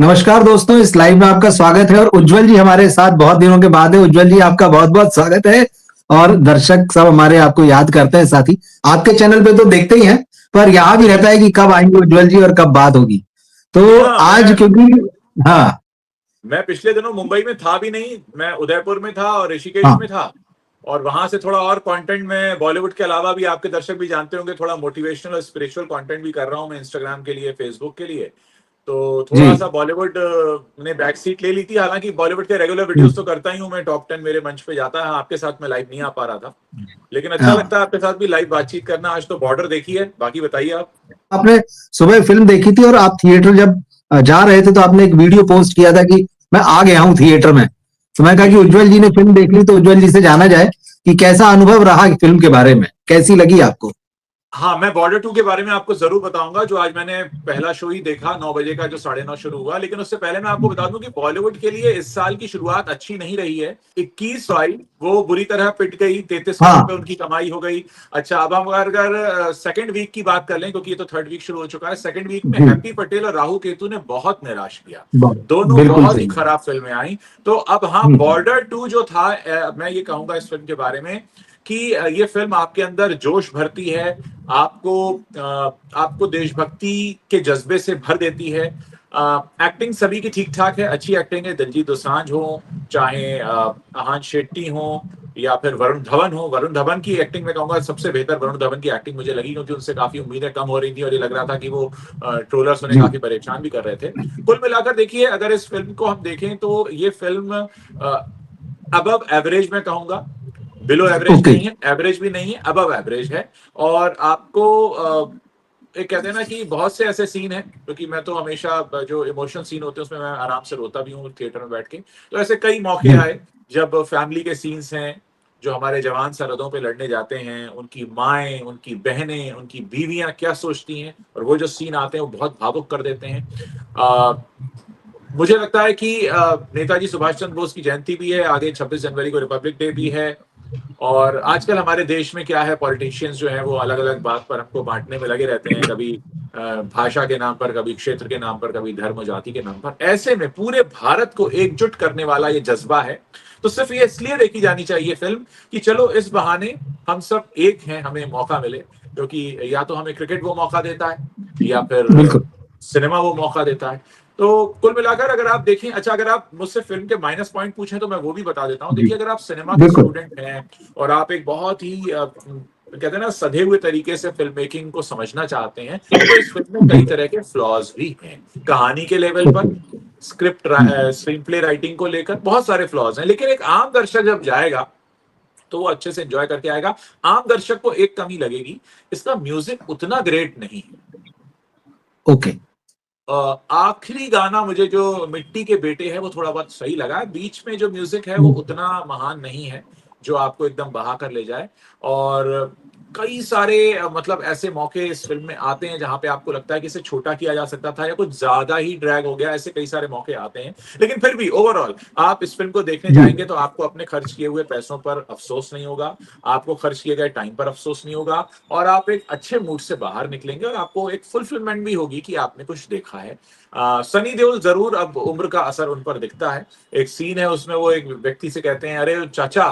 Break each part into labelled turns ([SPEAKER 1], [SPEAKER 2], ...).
[SPEAKER 1] नमस्कार दोस्तों, इस लाइव में आपका स्वागत है और उज्जवल जी हमारे साथ बहुत दिनों के बाद है। उज्जवल जी, आपका बहुत बहुत स्वागत है। और दर्शक सब हमारे आपको याद करते हैं। साथ ही आपके चैनल पे तो देखते ही हैं, पर यहाँ भी रहता है कि कब आएंगे उज्जवल जी और कब बात होगी।
[SPEAKER 2] जी
[SPEAKER 1] तो
[SPEAKER 2] हाँ,
[SPEAKER 1] आज क्योंकि हाँ
[SPEAKER 2] मैं पिछले दिनों मुंबई में था भी नहीं। मैं उदयपुर में था और ऋषिकेश
[SPEAKER 1] हाँ
[SPEAKER 2] में था। और वहां से थोड़ा और कंटेंट में बॉलीवुड के अलावा भी, आपके दर्शक भी जानते होंगे, थोड़ा मोटिवेशनल और स्पिरिचुअल कंटेंट भी कर रहा हूँ मैं इंस्टाग्राम के लिए, फेसबुक के लिए। तो
[SPEAKER 1] जी।
[SPEAKER 2] थोड़ा सा बॉलीवुड ने बैक सीट ले ली थी। हालांकि बॉलीवुड के रेगुलर वीडियोस तो करता ही हूँ मैं, टॉप 10 मेरे मंच पे जाता है। आपके साथ मैं लाइव नहीं आ पा रहा था, लेकिन अच्छा
[SPEAKER 1] हाँ,
[SPEAKER 2] लगता है आपके साथ भी लाइव बातचीत करना। आज तो बॉर्डर देखी है, बाकी बताइए आप।
[SPEAKER 1] आपने सुबह फिल्म देखी थी और आप थिएटर जब जा रहे थे तो आपने एक वीडियो पोस्ट किया था कि मैं आ गया हूँ थिएटर में। तो मैं कहा
[SPEAKER 2] जी
[SPEAKER 1] कि
[SPEAKER 2] जी जी।
[SPEAKER 1] उज्जवल जी ने फिल्म देख ली, तो उज्जवल जी से जाना जाए कि कैसा अनुभव रहा फिल्म के बारे में, कैसी लगी आपको।
[SPEAKER 2] हाँ, मैं बॉर्डर 2 के बारे में आपको ज़रूर बताऊँगा, जो आज मैंने पहला शो ही देखा 9 बजे का, जो 9:30 शुरू हुआ। लेकिन उससे पहले मैं आपको बता दूँ कि बॉलीवुड के लिए इस साल की शुरुआत अच्छी नहीं रही है। 21 आई, वो बुरी तरह पिट गई, 33 करोड़ पे
[SPEAKER 1] हाँ।
[SPEAKER 2] उनकी कमाई हो गई। अच्छा, अब हम अगर सेकंड वीक की बात कर लें, क्योंकि ये तो थर्ड वीक शुरू हो चुका है। सेकंड वीक में
[SPEAKER 1] जी।
[SPEAKER 2] हैप्पी पटेल और राहु केतु ने बहुत निराश किया। दोनों
[SPEAKER 1] बिल्कुल
[SPEAKER 2] बहुत ही
[SPEAKER 1] सही।
[SPEAKER 2] खराब फ़िल्में आई। तो अब हाँ,
[SPEAKER 1] हम्म।
[SPEAKER 2] बॉर्डर 2 जो था, मैं ये कहूँगा इस फ़िल्म के बारे में कि ये फ़िल्म आपके अंदर जोश भरती है। आपको आपको देशभक्ति के जज्बे से भर देती है। एक्टिंग सभी की ठीक ठाक है, अच्छी एक्टिंग है। दिलजीत दोसांझ हो, चाहे आहान शेट्टी हो, या फिर वरुण धवन हो। वरुण धवन की एक्टिंग में कहूंगा सबसे बेहतर वरुण धवन की एक्टिंग मुझे लगी, क्योंकि उनसे काफी उम्मीदें कम हो रही थी और ये लग रहा था कि वो ट्रोलर्स उन्हें
[SPEAKER 1] जी।
[SPEAKER 2] काफी परेशान भी कर रहे थे। कुल मिलाकर देखिए, अगर इस फिल्म को हम देखें तो ये फिल्म अबव एवरेज में कहूंगा। Below average
[SPEAKER 1] okay.
[SPEAKER 2] नहीं है, एवरेज भी नहीं है, अबव एवरेज है। और आपको एक कहते हैं ना कि बहुत से ऐसे सीन हैं, क्योंकि मैं तो हमेशा जो इमोशनल सीन होते हैं उसमें मैं आराम से रोता भी हूँ थिएटर में बैठ के। तो ऐसे कई मौके
[SPEAKER 1] जी।
[SPEAKER 2] आए जब फैमिली के सीन्स हैं, जो हमारे जवान सरहदों पे लड़ने जाते हैं, उनकी माएँ, उनकी बहनें, उनकी बीवियाँ क्या सोचती हैं, और वो जो सीन आते हैं वो बहुत भावुक कर देते हैं। अ, मुझे लगता है कि नेताजी सुभाष चंद्र बोस की जयंती भी है, आगे 26 जनवरी को रिपब्लिक डे भी है। और आजकल हमारे देश में क्या है, पॉलिटिशियंस जो हैं वो अलग-अलग बात पर हमको बाँटने में लगे रहते हैं, कभी भाषा के नाम पर, कभी क्षेत्र के नाम पर, कभी धर्म जाति के नाम पर। ऐसे में पूरे भारत को एकजुट करने वाला ये जज़्बा है। तो सिर्फ़ ये इसलिए देखी जानी चाहिए फ़िल्म कि चलो इस बहाने हम सब एक हैं, हमें मौका मिले। क्योंकि या तो हमें क्रिकेट वो मौका देता है, या फिर
[SPEAKER 1] बिल्कुल।
[SPEAKER 2] सिनेमा वो मौका देता है। तो कुल मिलाकर अगर आप देखें, अच्छा, अगर आप मुझसे फ़िल्म के माइनस पॉइंट पूछें तो मैं वो भी बता देता हूँ।
[SPEAKER 1] जी।
[SPEAKER 2] देखिए, अगर आप सिनेमा के
[SPEAKER 1] बिल्कुल।
[SPEAKER 2] स्टूडेंट हैं और आप एक बहुत ही कहते हैं ना, सधे हुए तरीके से फ़िल्म मेकिंग को समझना चाहते हैं, तो इस फ़िल्म में
[SPEAKER 1] जी।
[SPEAKER 2] कई तरह के फ्लॉज़ भी हैं। कहानी के लेवल पर,
[SPEAKER 1] ओके।
[SPEAKER 2] स्क्रीन प्ले राइटिंग को लेकर बहुत सारे फ्लॉज़ हैं। लेकिन एक आम दर्शक जब जाएगा, तो वो अच्छे से एन्जॉय करके आएगा। आम दर्शक को एक कमी लगेगी, इसका म्यूज़िक उतना ग्रेट नहीं है।
[SPEAKER 1] ओके।
[SPEAKER 2] आखिरी गाना मुझे जो मिट्टी के बेटे है वो थोड़ा बहुत सही लगा। बीच में जो म्यूज़िक है वो उतना महान नहीं है, जो आपको एकदम बहा कर ले जाए। और कई सारे मतलब ऐसे मौके इस फ़िल्म में आते हैं जहाँ पे आपको लगता है कि इसे छोटा किया जा सकता था या कुछ ज़्यादा ही ड्रैग हो गया, ऐसे कई सारे मौके आते हैं। लेकिन फिर भी ओवरऑल आप इस फ़िल्म को देखने
[SPEAKER 1] जी।
[SPEAKER 2] जाएँगे तो आपको अपने खर्च किए हुए पैसों पर अफ़सोस नहीं होगा, आपको खर्च किए गए टाइम पर अफ़सोस नहीं होगा, और आप एक अच्छे मूड से बाहर निकलेंगे और आपको एक फुलफिलमेंट भी होगी कि आपने कुछ देखा है। सनी देओल ज़रूर, अब उम्र का असर उन पर दिखता है। एक सीन है उसमें, वो एक व्यक्ति से कहते हैं, "अरे चाचा!"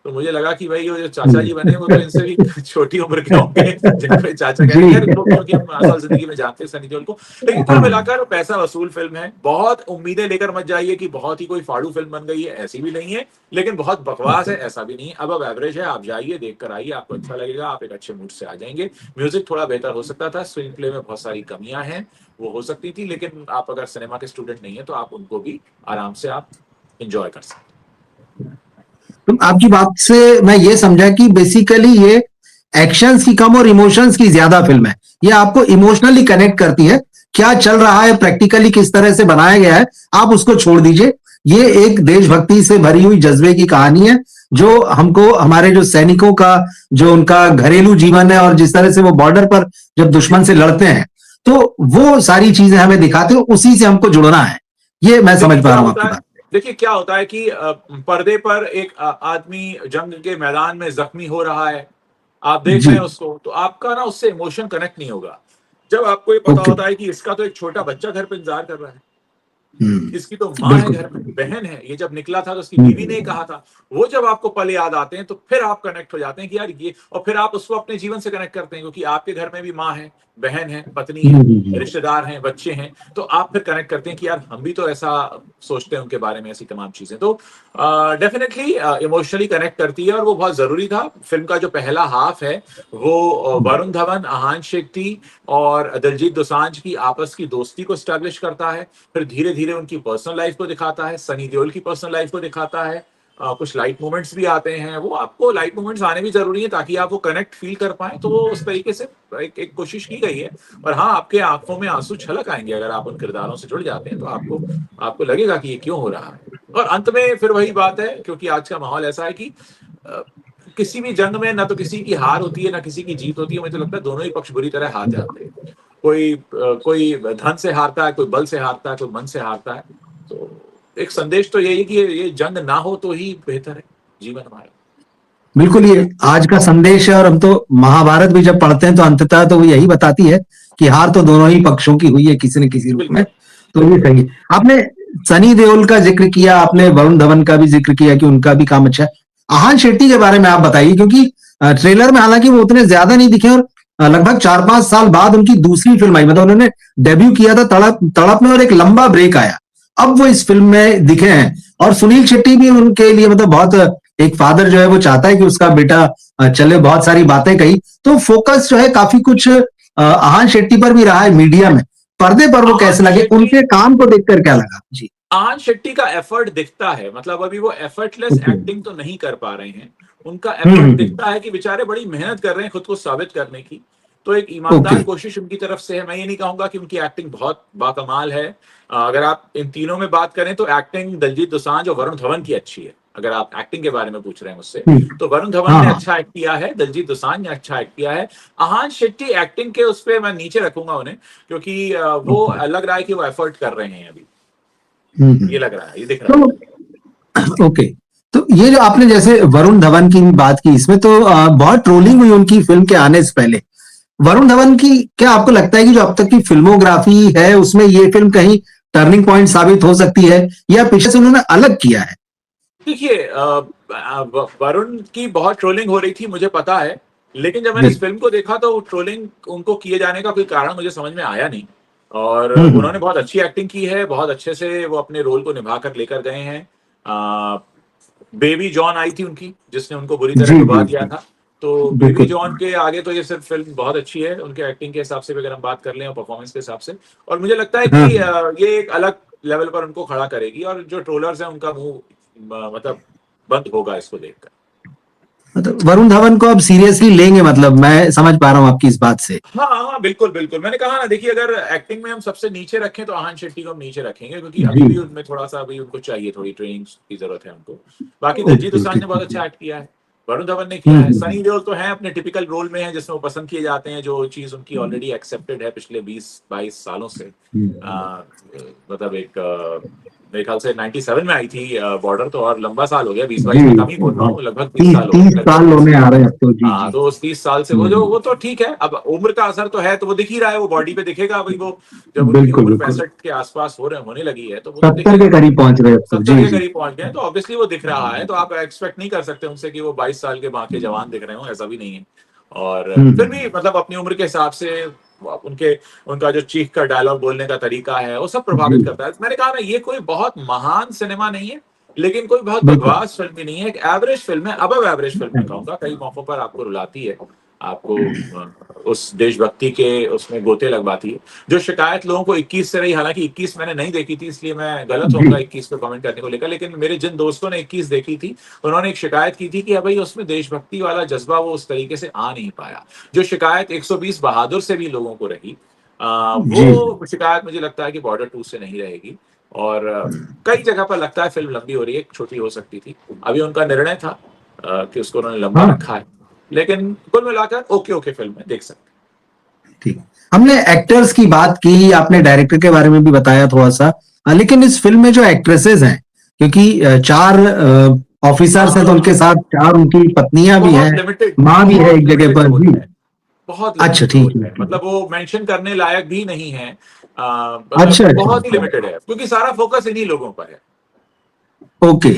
[SPEAKER 2] तो मुझे लगा कि भई वो जो चाचा जी बने वो तो इनसे भी छोटी उम्र के होंगे, जिनको ये चाचा
[SPEAKER 1] जी।
[SPEAKER 2] कहते हैं। खैर, वो क्योंकि हम असल ज़िंदगी में जानते हैं सनी देओल को। लेकिन कुल
[SPEAKER 1] हाँ।
[SPEAKER 2] मिलाकर पैसा वसूल फ़िल्म है। बहुत उम्मीदें लेकर मत जाइए कि बहुत ही कोई फाड़ू फ़िल्म बन गई है, ऐसी भी नहीं है। लेकिन बहुत बकवास है, ऐसा भी नहीं है। अबव एवरेज है, आप जाइए, देख कर आइए, आपको अच्छा लगेगा, आप एक अच्छे मूड से आ जाएँगे। म्यूज़िक थोड़ा बेहतर हो सकता था, स्क्रीन प्ले में बहुत सारी कमियाँ हैं, वो हो सकती थी। लेकिन आप अगर सिनेमा के स्टूडेंट नहीं हैं, तो आप उनको भी आराम से आप एन्जॉय कर सकते हैं।
[SPEAKER 1] तो आपकी बात से मैं ये समझा कि बेसिकली ये एक्शंस की कम और इमोशंस की ज्यादा फिल्म है। ये आपको इमोशनली कनेक्ट करती है, क्या चल रहा है प्रैक्टिकली, किस तरह से बनाया गया है, आप उसको छोड़ दीजिए। ये एक देशभक्ति से भरी हुई जज्बे की कहानी है, जो हमको हमारे जो सैनिकों का जो उनका घरेलू जीवन है और जिस तरह से वो बॉर्डर पर जब दुश्मन से लड़ते हैं, तो वो सारी चीजें हमें दिखाते हो, उसी से हमको जुड़ना है। ये मैं
[SPEAKER 2] देखिए
[SPEAKER 1] समझ पा
[SPEAKER 2] क्या
[SPEAKER 1] रहा हूं
[SPEAKER 2] होता
[SPEAKER 1] आपकी
[SPEAKER 2] है
[SPEAKER 1] बात।
[SPEAKER 2] देखिए क्या होता है कि पर्दे पर एक आदमी जंग के मैदान में ज़ख्मी हो रहा है, आप देख
[SPEAKER 1] जी।
[SPEAKER 2] रहे हैं उसको, तो आपका ना उससे इमोशन कनेक्ट नहीं होगा। जब आपको ये पता
[SPEAKER 1] ओके।
[SPEAKER 2] होता है कि इसका तो एक छोटा बच्चा घर पे इंतज़ार कर रहा है। इसकी तो माँ है घर में, बहन है, ये जब निकला था तो उसकी बीवी ने कहा था, वो जब आपको पल याद आते हैं तो फिर आप कनेक्ट हो जाते हैं कि यार ये, और फिर आप उसको अपने जीवन से कनेक्ट करते हैं क्योंकि आपके घर में भी माँ है, बहन है, पत्नी है, रिश्तेदार हैं, बच्चे हैं, तो आप फिर कनेक्ट करते हैं कि यार हम भी तो ऐसा सोचते हैं उनके बारे में, ऐसी तमाम चीजें तो डेफिनेटली इमोशनली कनेक्ट करती है और वो बहुत जरूरी था। फिल्म का जो पहला हाफ है वो वरुण धवन, आहान शेट्टी और दिलजीत दोसांझ की आपस की दोस्ती को स्टैब्लिश करता है, फिर धीरे धीरे उनकी पर्सनल लाइफ को दिखाता है, सनी देओल की पर्सनल लाइफ को दिखाता है, कुछ लाइट मोमेंट्स भी आते हैं, वो आपको लाइट मोमेंट्स आने भी जरूरी है ताकि आप वो कनेक्ट फील कर पाए, तो वो उस तरीके से एक कोशिश की गई है। और हाँ, आपके आंखों में आंसू छलक आएंगे अगर आप उन किरदारों से जुड़ जाते हैं, तो आपको लगेगा कि ये क्यों हो रहा है। और अंत में फिर वही बात है, क्योंकि आज का माहौल ऐसा है कि किसी भी जंग में ना तो किसी की हार होती है ना किसी की जीत होती है, मुझे तो लगता है दोनों ही पक्ष बुरी तरह हार जाते हैं। कोई धन से हारता है, कोई बल से हारता है, कोई मन से हारता है। तो एक संदेश तो यही कि ये जंग ना हो तो ही बेहतर है जीवन हमारा।
[SPEAKER 1] बिल्कुल, ये आज का संदेश है। और हम तो महाभारत भी जब पढ़ते हैं तो अंततः तो वो यही बताती है कि हार तो दोनों ही पक्षों की हुई है किसी न किसी रूप में। तो ये सही है। आपने सनी देओल का जिक्र किया, आपने वरुण धवन का भी जिक्र किया कि उनका भी काम अच्छा है। आहान शेट्टी के बारे में आप बताइए, क्योंकि ट्रेलर में हालांकि वो उतने ज्यादा नहीं दिखे और लगभग 4-5 साल बाद उनकी दूसरी फिल्म आई, मतलब उन्होंने डेब्यू किया था तड़प में और एक लंबा ब्रेक आया, अब वो इस फिल्म में दिखे हैं। और सुनील शेट्टी भी उनके लिए मतलब बहुत, एक फादर जो है वो चाहता है कि उसका बेटा चले, बहुत सारी बातें कही, तो फोकस जो है काफी कुछ आहान शेट्टी पर भी रहा है मीडिया में। पर्दे पर वो कैसे लगे, उनके काम को देखकर क्या लगा? जी,
[SPEAKER 2] आहान शेट्टी का एफर्ट दिखता है, मतलब अभी वो एफर्टलेस एक्टिंग तो नहीं कर पा रहे हैं, उनका एफर्ट दिखता है कि बेचारे बड़ी मेहनत कर रहे हैं खुद को साबित करने की। तो एक ईमानदार कोशिश उनकी तरफ से है। मैं ये नहीं कहूंगा कि उनकी एक्टिंग बहुत बाकमाल है। अगर आप इन तीनों में बात करें तो एक्टिंग दिलजीत दोसांझ और वरुण धवन की अच्छी है। अगर आप एक्टिंग के बारे में पूछ रहे हैं मुझसे, तो वरुण धवन ने अच्छा एक्ट किया है, दिलजीत दोसांझ ने अच्छा एक्ट किया है। आहान शेट्टी एक्टिंग के उस पर मैं नीचे रखूंगा उन्हें, क्योंकि वो लग रहा है कि वो एफर्ट कर रहे हैं अभी, ये लग रहा है, ये दिख रहा है।
[SPEAKER 1] ओके, तो ये जो आपने जैसे वरुण धवन की बात की, इसमें तो बहुत ट्रोलिंग हुई उनकी फिल्म के आने से पहले। वरुण धवन की क्या आपको लगता है कि जो अब तक की फिल्मोग्राफी है उसमें ये फिल्म कहीं टर्निंग पॉइंट साबित हो सकती है, या पीछे से उन्होंने अलग किया है?
[SPEAKER 2] देखिए, वरुण की बहुत ट्रोलिंग हो रही थी, मुझे पता है, लेकिन जब मैंने इस फिल्म को देखा तो ट्रोलिंग उनको किए जाने का कोई कारण मुझे समझ में आया नहीं। और उन्होंने बहुत अच्छी एक्टिंग की है, बहुत अच्छे से वो अपने रोल को निभा कर लेकर गए हैं। बेबी जॉन आई थी उनकी, जिसने उनको बुरी तरह डुबा दिया था, तो बेबी जॉन के आगे तो ये सिर्फ फिल्म बहुत अच्छी है उनके एक्टिंग के हिसाब से भी, अगर हम बात कर लें और परफॉर्मेंस के हिसाब से। और मुझे लगता है कि ये एक अलग लेवल पर उनको खड़ा करेगी, और जो ट्रोलर्स हैं उनका मुंह मतलब बंद होगा इसको देखकर।
[SPEAKER 1] मतलब वरुण धवन को अब सीरियसली लेंगे, मतलब मैं समझ पा रहा हूँ आपकी इस बात से।
[SPEAKER 2] हाँ, बिल्कुल बिल्कुल, मैंने कहा ना, देखिए अगर एक्टिंग में हम सबसे नीचे रखें तो आहान शेट्टी को हम नीचे रखेंगे, क्योंकि अभी भी उनमें थोड़ा सा अभी उनको चाहिए, थोड़ी ट्रेनिंग की जरूरत है उनको। बाकी दिलजीत दोसांझ ने बहुत अच्छा एक्ट किया है, वरुण धवन ने किया है, सनी देओल तो है अपने टिपिकल रोल में है जिसमें वो पसंद किए जाते हैं, जो चीज उनकी ऑलरेडी एक्सेप्टेड है पिछले 20-22 सालों से। मतलब एक मेरे ख्याल से 97 में आई थी बॉर्डर, तो और लंबा साल हो गया, 20-22 में कम ही बोल रहा हूँ, लगभग 30 साल हो गए।
[SPEAKER 1] 30 साल होने आ रहे हैं तो। जी,
[SPEAKER 2] हाँ, तो उस 30 साल से वो तो ठीक है, अब उम्र का असर तो है, तो वो दिख ही रहा है, वो बॉडी पे दिखेगा अभी। वो जब उनकी उम्र 65 के आसपास होने लगी है, तो वो
[SPEAKER 1] 70 के करीब पहुंच रहे हैं,
[SPEAKER 2] 70 के करीब पहुंच गए, तो ऑब्वियसली वो दिख रहा है। तो आप एक्सपेक्ट नहीं कर सकते उनसे कि वो 22 साल के बाकी जवान दिख रहे हो, ऐसा भी नहीं है। और फिर भी मतलब अपनी उम्र के हिसाब से उनका जो चीख का डायलॉग बोलने का तरीका है, वो सब प्रभावित करता है। मैंने कहा ना, ये कोई बहुत महान सिनेमा नहीं है, लेकिन कोई बहुत बकवास फिल्म भी नहीं है, एक एवरेज फिल्म है, अबव एवरेज फिल्म मैं कहूंगा। कई मौकों पर आपको रुलाती है, आपको उस देशभक्ति के उसमें गोते लगवाती है। जो शिकायत लोगों को 21 से रही, हालांकि 21 मैंने नहीं देखी थी, इसलिए मैं गलत होऊंगा 21 पे कमेंट करने को लेकर, लेकिन मेरे जिन दोस्तों ने 21 देखी थी, उन्होंने एक शिकायत की थी कि भाई उसमें देशभक्ति वाला जज्बा वो उस तरीके से आ नहीं पाया। जो शिकायत 120 बहादुर से भी लोगों को रही, वो शिकायत मुझे लगता है कि बॉर्डर 2 से नहीं रहेगी। और कई जगह पर लगता है फिल्म लंबी हो रही है, छोटी हो सकती थी। अभी उनका निर्णय था कि उसको उन्होंने लंबा रखा है, लेकिन कुल मिलाकर ओके फिल्म है, देख सकते।
[SPEAKER 1] ठीक, हमने एक्टर्स की बात की, आपने डायरेक्टर के बारे में भी बताया थोड़ा सा, लेकिन इस फिल्म में जो एक्ट्रेसेस हैं, क्योंकि 4 ऑफिसर्स हैं, तो उनके साथ 4 उनकी पत्नियां भी हैं, माँ भी है एक जगह पर भी।
[SPEAKER 2] बहुत
[SPEAKER 1] अच्छा, ठीक है,
[SPEAKER 2] मतलब वो मेंशन करने लायक भी नहीं है
[SPEAKER 1] अच्छा,
[SPEAKER 2] बहुत ही
[SPEAKER 1] अच्छा।
[SPEAKER 2] लिमिटेड है क्योंकि सारा फोकस इन्हीं लोगों पर है।
[SPEAKER 1] ओके।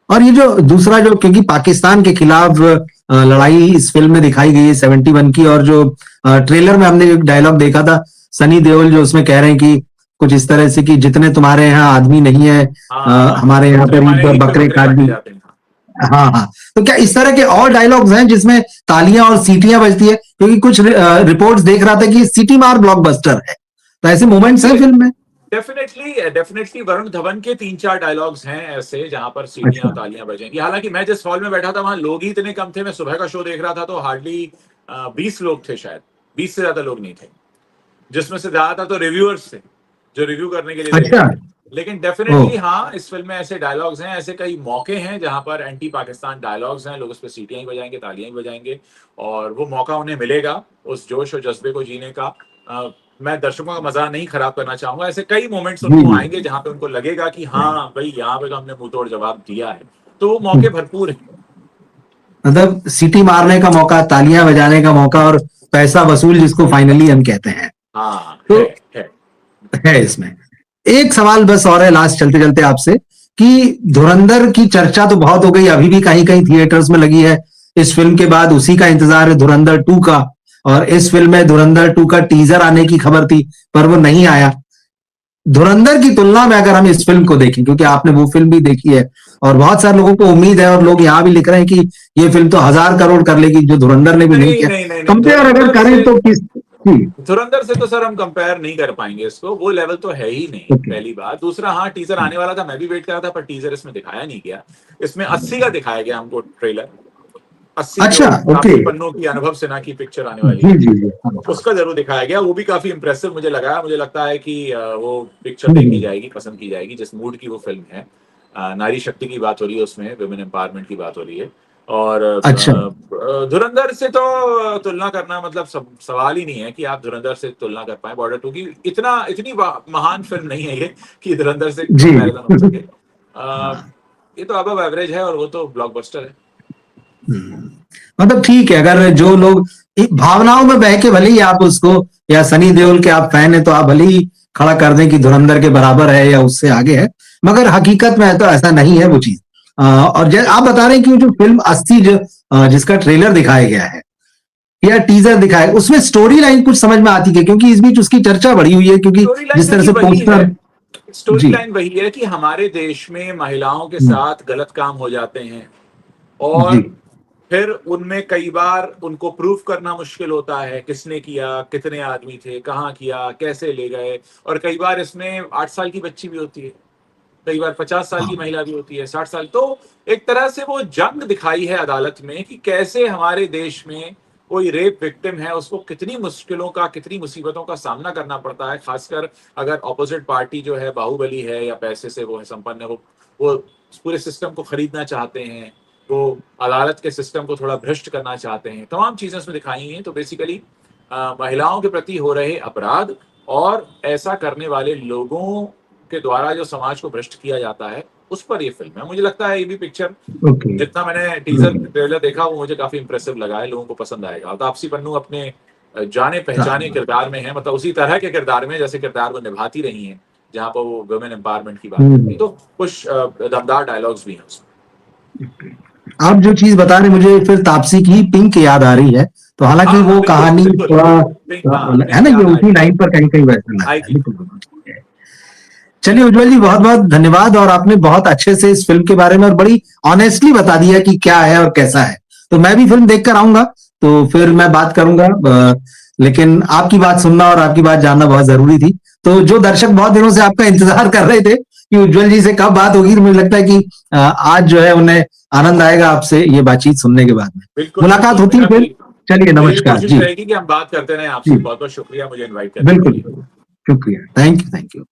[SPEAKER 1] और ये जो दूसरा जो, क्योंकि पाकिस्तान के खिलाफ लड़ाई इस फिल्म में दिखाई गई है 71 की, और जो ट्रेलर में हमने एक डायलॉग देखा था सनी देओल जो उसमें कह रहे हैं कि कुछ इस तरह से कि जितने तुम्हारे यहाँ आदमी नहीं है,
[SPEAKER 2] हाँ,
[SPEAKER 1] हमारे यहाँ पर ईद
[SPEAKER 2] हमारे
[SPEAKER 1] पर
[SPEAKER 2] ईद पे
[SPEAKER 1] बकरे
[SPEAKER 2] बकरे
[SPEAKER 1] काट
[SPEAKER 2] काटे
[SPEAKER 1] दी।
[SPEAKER 2] जाते हैं।
[SPEAKER 1] हाँ हाँ। तो क्या इस तरह के और डायलॉग्स हैं जिसमें तालियां और सीटियां बजती है? क्योंकि कुछ रिपोर्ट्स देख रहा था कि सिटी मार ब्लॉकबस्टर है, तो ऐसे मोमेंट्स हैं फिल्म में?
[SPEAKER 2] डेफिनेटली डेफिनेटली वरुण धवन के 3-4 डायलॉग्स हैं ऐसे जहां पर सीटियां
[SPEAKER 1] अच्छा।
[SPEAKER 2] तालियां बजेंगी। हालांकि मैं जिस हॉल में बैठा था वहां लोग ही इतने कम थे, मैं सुबह का शो देख रहा था तो हार्डली 20 लोग थे, शायद 20 से ज्यादा लोग नहीं थे, जिसमें से ज्यादातर तो रिव्यूअर्स थे जो रिव्यू करने के लिए देख
[SPEAKER 1] अच्छा।
[SPEAKER 2] रहे थे। लेकिन
[SPEAKER 1] ओ।
[SPEAKER 2] डेफिनेटली हाँ, इस फिल्म में ऐसे डायलॉग्स हैं, ऐसे कई मौके हैं जहां पर एंटी पाकिस्तान डायलॉग्स हैं, लोग उस पर सीटियां ही बजाएंगे, तालियां ही बजाएंगे, और वो मौका उन्हें मिलेगा उस जोश और जज्बे को जीने का। मैं दर्शकों का मजा नहीं खराब करना चाहूंगा, ऐसे कई मोमेंट्स
[SPEAKER 1] जी
[SPEAKER 2] उनको
[SPEAKER 1] जी।
[SPEAKER 2] आएंगे जहां पे उनको लगेगा कि हाँ भाई यहाँ पे तो हमने मुंह तोड़ जवाब दिया है, तो वो मौके भरपूर हैं।
[SPEAKER 1] मतलब सीटी मारने का मौका, तालियां बजाने का मौका, और पैसा वसूल जिसको फाइनली हम कहते हैं,
[SPEAKER 2] हाँ,
[SPEAKER 1] तो
[SPEAKER 2] है।
[SPEAKER 1] है इसमें। एक सवाल बस और है लास्ट चलते चलते आपसे, कि धुरंधर की चर्चा तो बहुत हो गई, अभी भी कहीं कहीं थिएटर्स में लगी है। इस फिल्म के बाद उसी का इंतजार है धुरंधर 2 का, और इस फिल्म में धुरंधर 2 का टीजर आने की खबर थी पर वो नहीं आया। धुरंधर की तुलना में अगर हम इस फिल्म को देखें, क्योंकि आपने वो फिल्म भी देखी है और बहुत सारे लोगों को उम्मीद है, और लोग यहाँ भी लिख रहे हैं कि ये फिल्म तो 1000 करोड़ कर लेगी जो धुरंधर ने भी नहीं
[SPEAKER 2] नहीं
[SPEAKER 1] किया।
[SPEAKER 2] नहीं नहीं नहीं,
[SPEAKER 1] कंपेयर अगर करें तो किस? जी।
[SPEAKER 2] धुरंधर से तो सर हम कंपेयर नहीं कर पाएंगे इसको, वो लेवल तो है ही नहीं,
[SPEAKER 1] ओके।
[SPEAKER 2] पहली बात। दूसरा, हाँ टीजर आने वाला था, मैं भी वेट कर रहा था, पर टीजर इसमें दिखाया नहीं गया। इसमें 80 का दिखाया गया हमको ट्रेलर, 80 जो
[SPEAKER 1] अच्छा। ओके।
[SPEAKER 2] तापसी पन्नू की, अनुभव सिन्हा की पिक्चर आने वाली
[SPEAKER 1] जी
[SPEAKER 2] है,
[SPEAKER 1] जी जी।
[SPEAKER 2] उसका जरूर दिखाया गया। वो भी काफी इंप्रेसिव मुझे लगा। मुझे लगता है कि वो पिक्चर देखी
[SPEAKER 1] हम्म।
[SPEAKER 2] जाएगी, पसंद की जाएगी, जिस मूड की वो फिल्म है। नारी शक्ति की बात हो रही है उसमें, वुमेन एम्पावरमेंट की बात हो रही है। और
[SPEAKER 1] अच्छा।
[SPEAKER 2] धुरंधर से तो तुलना करना मतलब सवाल ही नहीं है कि आप धुरंधर से तुलना कर पाए। बॉर्डर 2 की इतनी महान फिल्म नहीं है ये कि धुरंधर से
[SPEAKER 1] जी।
[SPEAKER 2] कंपैरिजन हो सके। ये तो अबव एवरेज है और वो तो ब्लॉकबस्टर है।
[SPEAKER 1] मतलब ठीक है, अगर जो लोग भावनाओं में बह के भले ही आप उसको, या सनी देओल के आप फैन है तो आप भले ही खड़ा कर दें कि धुरंधर के बराबर है या उससे आगे है, मगर हकीकत में तो ऐसा नहीं है वो चीज। और आप बता रहे हैं कि जो फिल्म 80 जिसका ट्रेलर दिखाया गया है या टीजर दिखाया, उसमें स्टोरी लाइन कुछ समझ में आती है? क्योंकि इस बीच उसकी चर्चा बढ़ी हुई है, क्योंकि
[SPEAKER 2] स्टोरी लाइन
[SPEAKER 1] जिस तरह
[SPEAKER 2] देखिए
[SPEAKER 1] से
[SPEAKER 2] वही है,
[SPEAKER 1] पोस्टर।
[SPEAKER 2] स्टोरी
[SPEAKER 1] जी।
[SPEAKER 2] लाइन वही है कि हमारे देश में महिलाओं के साथ गलत काम हो जाते हैं, और
[SPEAKER 1] जी।
[SPEAKER 2] फिर उनमें कई बार उनको प्रूफ करना मुश्किल होता है, किसने किया, कितने आदमी थे, कहाँ किया, कैसे ले गए। और कई बार इसमें 8 साल की बच्ची भी होती है, कई बार 50 साल की
[SPEAKER 1] हाँ।
[SPEAKER 2] महिला भी होती है, 60 साल। तो एक तरह से वो जंग दिखाई है अदालत में कि कैसे हमारे देश में कोई रेप विक्टिम है, उसको कितनी मुश्किलों का, कितनी मुसीबतों का सामना करना पड़ता है, खासकर अगर ऑपोजिट पार्टी जो है बाहुबली है या पैसे से वो है संपन्न है, वो पूरे सिस्टम को खरीदना चाहते हैं, वो अदालत के सिस्टम को थोड़ा भ्रष्ट करना चाहते हैं। तमाम चीजें उसमें दिखाई हैं। तो बेसिकली महिलाओं के प्रति हो रहे अपराध और ऐसा करने वाले लोगों के द्वारा जो समाज को भ्रष्ट किया जाता है, उस पर ये फिल्म है। मुझे लगता है ये भी पिक्चर,
[SPEAKER 1] ओके।
[SPEAKER 2] जितना मैंने टीजर ट्रेलर देखा, वो मुझे काफी इंप्रेसिव लगा है, लोगों को पसंद आएगा। तापसी पन्नू अपने जाने पहचाने किरदार में है, मतलब उसी तरह के किरदार में जैसे किरदार वो निभाती रही हैं, जहां पर वो वुमेन एम्पावरमेंट की बात करती है। तो कुछ दमदार डायलॉग्स भी हैं उसमें।
[SPEAKER 1] आप जो चीज बता रहे, मुझे फिर तापसी की पिंक याद आ रही है, तो हालांकि
[SPEAKER 2] हाँ
[SPEAKER 1] वो
[SPEAKER 2] हाँ, बिल्कुल
[SPEAKER 1] कहानी
[SPEAKER 2] बिल्कुल,
[SPEAKER 1] थोड़ा
[SPEAKER 2] हाँ
[SPEAKER 1] है ना,
[SPEAKER 2] पिंक
[SPEAKER 1] ये
[SPEAKER 2] याद
[SPEAKER 1] उसी
[SPEAKER 2] आएगी,
[SPEAKER 1] लाइन पर कहीं कहीं वैसा लगता है।
[SPEAKER 2] आएगी।
[SPEAKER 1] बिल्कुल बिल्कुल। चलिए उज्जवल जी, बहुत बहुत धन्यवाद, और आपने बहुत अच्छे से इस फिल्म के बारे में और बड़ी ऑनेस्टली बता दिया कि क्या है और कैसा है। तो मैं भी फिल्म देखकर आऊंगा, तो फिर मैं बात करूंगा, लेकिन आपकी बात सुनना और आपकी बात जानना बहुत जरूरी थी। तो जो दर्शक बहुत दिनों से आपका इंतजार कर रहे थे कि उज्जवल जी से कब बात होगी, मुझे लगता है कि आज जो है उन्हें आनंद आएगा आपसे ये बातचीत सुनने के बाद में।
[SPEAKER 2] बिल्कुल
[SPEAKER 1] मुलाकात
[SPEAKER 2] बिल्कुल,
[SPEAKER 1] होती है फिर। चलिए,
[SPEAKER 2] मेरी भी
[SPEAKER 1] नमस्कार
[SPEAKER 2] कोशिश
[SPEAKER 1] जी।
[SPEAKER 2] रहेगी कि हम बात करते रहें
[SPEAKER 1] जी
[SPEAKER 2] आपसे। बहुत बहुत शुक्रिया मुझे इनवाइट करने के
[SPEAKER 1] बिल्कुल,
[SPEAKER 2] लिए।
[SPEAKER 1] शुक्रिया, थैंक यू, थैंक यू।